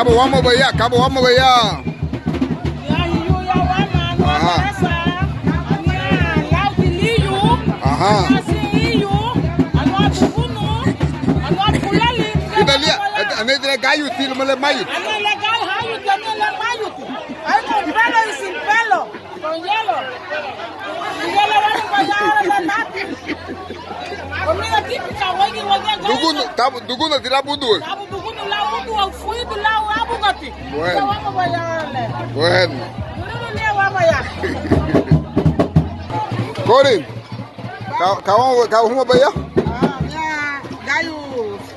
Cabo vamos para allá, Cabo vamos para allá. Ajá. Italia, ane de gallo estilo me le mayo. Ane legal gallo, tiene le mayo. Hay con pelo y sin pelo, con hielo. Y ya le van a fallar a la nati. Comida típica, güey, y güey. Duguno tira budu. Tabu duguno la budu, al fui de la abu gati. Bueno. Vamos a fallarle. Bueno. No le vamos allá. Corin. Vamos para allá. Ah, ya, gallo.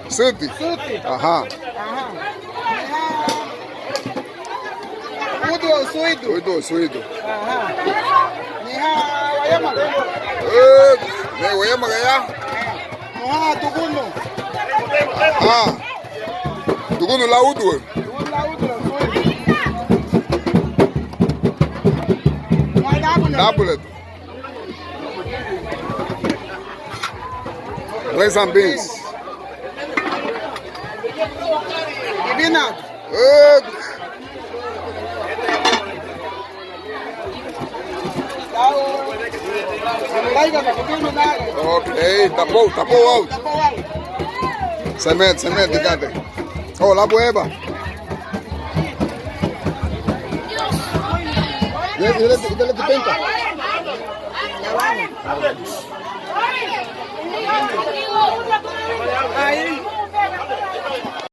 Suti. Suti. Ajá. Ajá. Udo, suido. Suido. Ajá. Niha, wayama. Wayama allá. Niha, tuguno. Ah. Duguno la udo. Tuguno la udo, suido. Double. Rice and beans. Peanut. Okay, tapou out. Semente, dikate. Oh, la bueva. Dile tu penta. Ahí.